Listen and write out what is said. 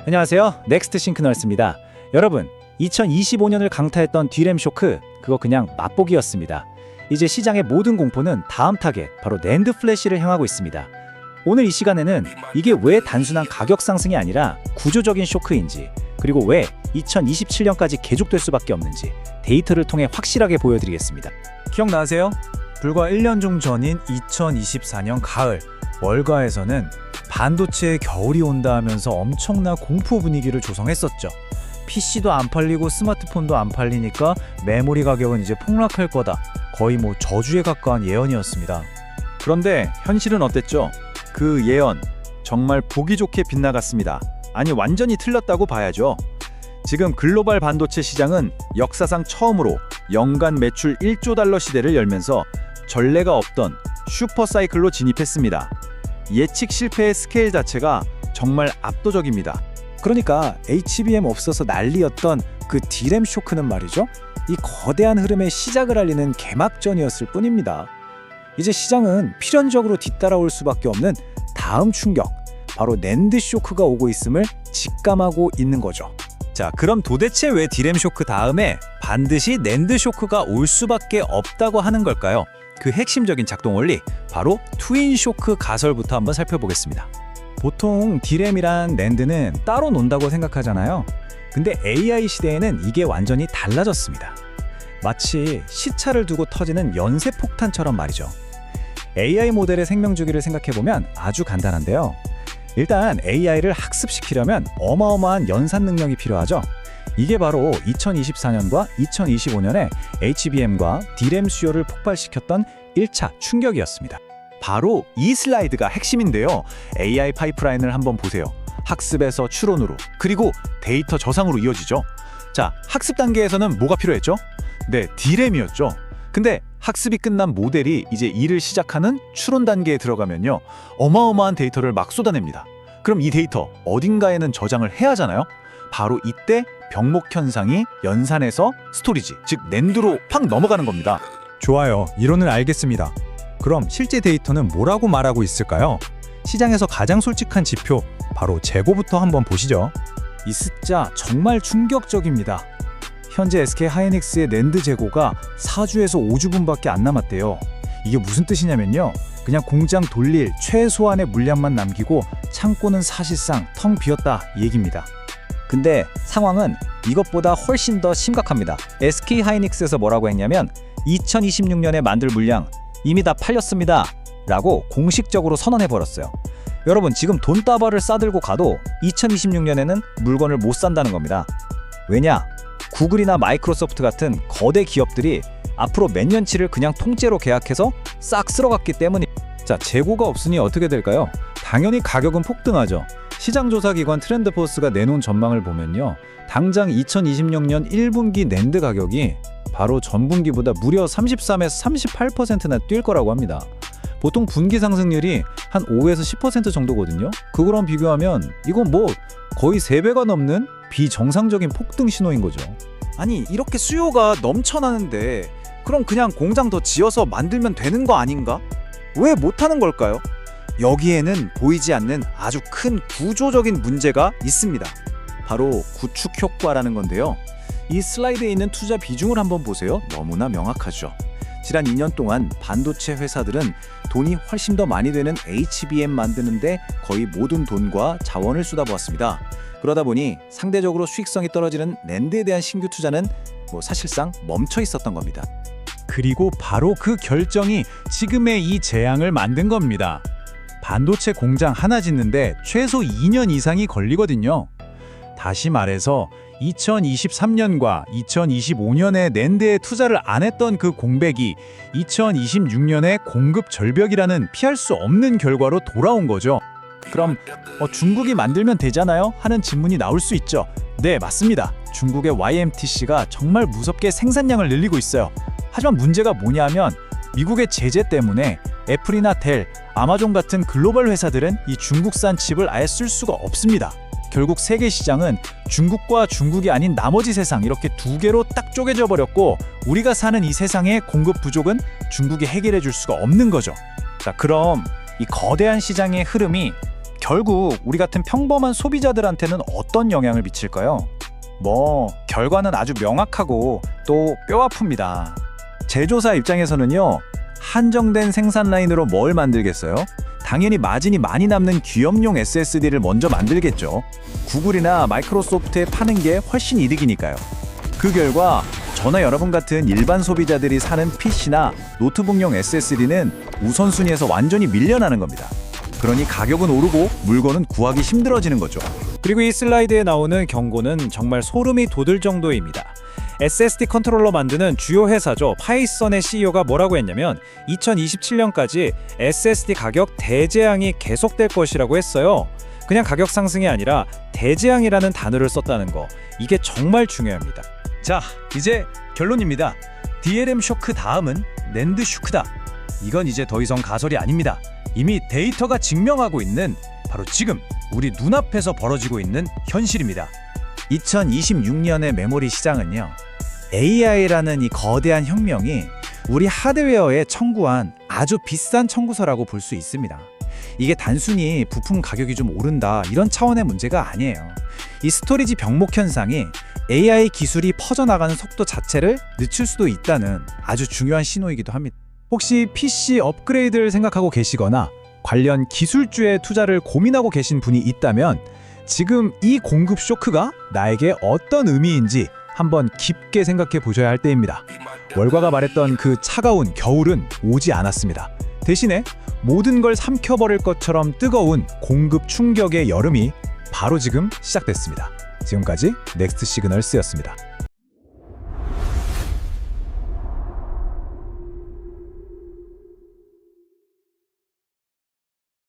안녕하세요. 넥스트 싱크널스입니다. 여러분, 2025년을 강타했던 D램 쇼크, 그거 그냥 맛보기였습니다. 이제 시장의 모든 공포는 다음 타겟, 바로 낸드 플래시를 향하고 있습니다. 오늘 이 시간에는 이게 왜 단순한 가격 상승이 아니라 구조적인 쇼크인지, 그리고 왜 2027년까지 계속될 수밖에 없는지 데이터를 통해 확실하게 보여드리겠습니다. 기억나세요? 불과 1년 좀 전인 2024년 가을, 월가에서는 반도체의 겨울이 온다 하면서 엄청난 공포 분위기를 조성했었죠. PC도 안 팔리고 스마트폰도 안 팔리니까 메모리 가격은 이제 폭락할 거다. 거의 저주에 가까운 예언이었습니다. 그런데 현실은 어땠죠? 그 예언 정말 보기 좋게 빗나갔습니다. 아니, 완전히 틀렸다고 봐야죠. 지금 글로벌 반도체 시장은 역사상 처음으로 연간 매출 1조 달러 시대를 열면서 전례가 없던 슈퍼사이클로 진입했습니다. 예측 실패의 스케일 자체가 정말 압도적입니다. 그러니까 HBM 없어서 난리였던 그 D램 쇼크는 말이죠, 이 거대한 흐름의 시작을 알리는 개막전이었을 뿐입니다. 이제 시장은 필연적으로 뒤따라올 수밖에 없는 다음 충격, 바로 낸드 쇼크가 오고 있음을 직감하고 있는 거죠. 자, 그럼 도대체 왜 D램 쇼크 다음에 반드시 낸드 쇼크가 올 수밖에 없다고 하는 걸까요? 그 핵심적인 작동 원리, 바로 트윈 쇼크 가설부터 한번 살펴보겠습니다. 보통 D램이랑 낸드는 따로 논다고 생각하잖아요. 근데 AI 시대에는 이게 완전히 달라졌습니다. 마치 시차를 두고 터지는 연쇄폭탄처럼 말이죠. AI 모델의 생명주기를 생각해보면 아주 간단한데요. 일단 AI를 학습시키려면 어마어마한 연산 능력이 필요하죠. 이게 바로 2024년과 2025년에 HBM과 D램 수요를 폭발시켰던 1차 충격이었습니다. 바로 이 슬라이드가 핵심인데요. AI 파이프라인을 한번 보세요. 학습에서 추론으로, 그리고 데이터 저장으로 이어지죠. 자, 학습 단계에서는 뭐가 필요했죠? 네, D램이었죠. 근데 학습이 끝난 모델이 이제 일을 시작하는 추론 단계에 들어가면요, 어마어마한 데이터를 막 쏟아냅니다. 그럼 이 데이터 어딘가에는 저장을 해야 하잖아요. 바로 이때 병목 현상이 연산에서 스토리지, 즉 낸드로 팍 넘어가는 겁니다. 좋아요. 이론을 알겠습니다. 그럼 실제 데이터는 뭐라고 말하고 있을까요? 시장에서 가장 솔직한 지표, 바로 재고부터 한번 보시죠. 이 숫자 정말 충격적입니다. 현재 SK 하이닉스의 낸드 재고가 4주에서 5주분밖에 안 남았대요. 이게 무슨 뜻이냐면요, 그냥 공장 돌릴 최소한의 물량만 남기고 창고는 사실상 텅 비었다 이 얘기입니다. 근데 상황은 이것보다 훨씬 더 심각합니다. SK 하이닉스에서 뭐라고 했냐면 2026년에 만들 물량 이미 다 팔렸습니다 라고 공식적으로 선언해버렸어요. 여러분, 지금 돈다발을 싸들고 가도 2026년에는 물건을 못 산다는 겁니다. 왜냐? 구글이나 마이크로소프트 같은 거대 기업들이 앞으로 몇 년치를 그냥 통째로 계약해서 싹 쓸어갔기 때문이. 자, 재고가 없으니 어떻게 될까요? 당연히 가격은 폭등하죠. 시장조사기관 트렌드포스가 내놓은 전망을 보면요, 당장 2026년 1분기 낸드 가격이 바로 전분기보다 무려 33에서 38%나 뛸 거라고 합니다. 보통 분기 상승률이 한 5에서 10% 정도거든요. 그거랑 비교하면 이건 거의 3배가 넘는 비정상적인 폭등 신호인 거죠. 아니, 이렇게 수요가 넘쳐나는데 그럼 그냥 공장 더 지어서 만들면 되는 거 아닌가? 왜 못하는 걸까요? 여기에는 보이지 않는 아주 큰 구조적인 문제가 있습니다. 바로 구축 효과라는 건데요. 이 슬라이드에 있는 투자 비중을 한번 보세요. 너무나 명확하죠. 지난 2년 동안 반도체 회사들은 돈이 훨씬 더 많이 되는 HBM 만드는데 거의 모든 돈과 자원을 쏟아부었습니다. 그러다 보니 상대적으로 수익성이 떨어지는 낸드에 대한 신규 투자는 사실상 멈춰 있었던 겁니다. 그리고 바로 그 결정이 지금의 이 재앙을 만든 겁니다. 반도체 공장 하나 짓는데 최소 2년 이상이 걸리거든요. 다시 말해서 2023년과 2025년에 낸드에 투자를 안 했던 그 공백이 2026년에 공급 절벽이라는 피할 수 없는 결과로 돌아온 거죠. 그럼 중국이 만들면 되잖아요? 하는 질문이 나올 수 있죠. 네, 맞습니다. 중국의 YMTC가 정말 무섭게 생산량을 늘리고 있어요. 하지만 문제가 뭐냐면 미국의 제재 때문에 애플이나 델, 아마존 같은 글로벌 회사들은 이 중국산 칩을 아예 쓸 수가 없습니다. 결국 세계 시장은 중국과 중국이 아닌 나머지 세상, 이렇게 두 개로 딱 쪼개져 버렸고, 우리가 사는 이 세상의 공급 부족은 중국이 해결해 줄 수가 없는 거죠. 자, 그럼 이 거대한 시장의 흐름이 결국 우리 같은 평범한 소비자들한테는 어떤 영향을 미칠까요? 결과는 아주 명확하고 또 뼈아픕니다. 제조사 입장에서는요, 한정된 생산 라인으로 뭘 만들겠어요? 당연히 마진이 많이 남는 귀염용 SSD를 먼저 만들겠죠. 구글이나 마이크로소프트에 파는 게 훨씬 이득이니까요. 그 결과 저나 여러분 같은 일반 소비자들이 사는 PC나 노트북용 SSD는 우선순위에서 완전히 밀려나는 겁니다. 그러니 가격은 오르고 물건은 구하기 힘들어지는 거죠. 그리고 이 슬라이드에 나오는 경고는 정말 소름이 돋을 정도입니다. SSD 컨트롤러 만드는 주요 회사죠. 파이썬의 CEO가 뭐라고 했냐면 2027년까지 SSD 가격 대재앙이 계속될 것이라고 했어요. 그냥 가격 상승이 아니라 대재앙이라는 단어를 썼다는 거. 이게 정말 중요합니다. 자, 이제 결론입니다. DRAM 쇼크 다음은 낸드 쇼크다. 이건 이제 더 이상 가설이 아닙니다. 이미 데이터가 증명하고 있는 바로 지금 우리 눈앞에서 벌어지고 있는 현실입니다. 2026년의 메모리 시장은요, AI라는 이 거대한 혁명이 우리 하드웨어에 청구한 아주 비싼 청구서라고 볼 수 있습니다. 이게 단순히 부품 가격이 좀 오른다 이런 차원의 문제가 아니에요. 이 스토리지 병목 현상이 AI 기술이 퍼져나가는 속도 자체를 늦출 수도 있다는 아주 중요한 신호이기도 합니다. 혹시 PC 업그레이드를 생각하고 계시거나 관련 기술주에 투자를 고민하고 계신 분이 있다면 지금 이 공급 쇼크가 나에게 어떤 의미인지 한번 깊게 생각해 보셔야 할 때입니다. 월과가 말했던 그 차가운 겨울은 오지 않았습니다. 대신에 모든 걸 삼켜버릴 것처럼 뜨거운 공급 충격의 여름이 바로 지금 시작됐습니다. 지금까지 넥스트 시그널스였습니다.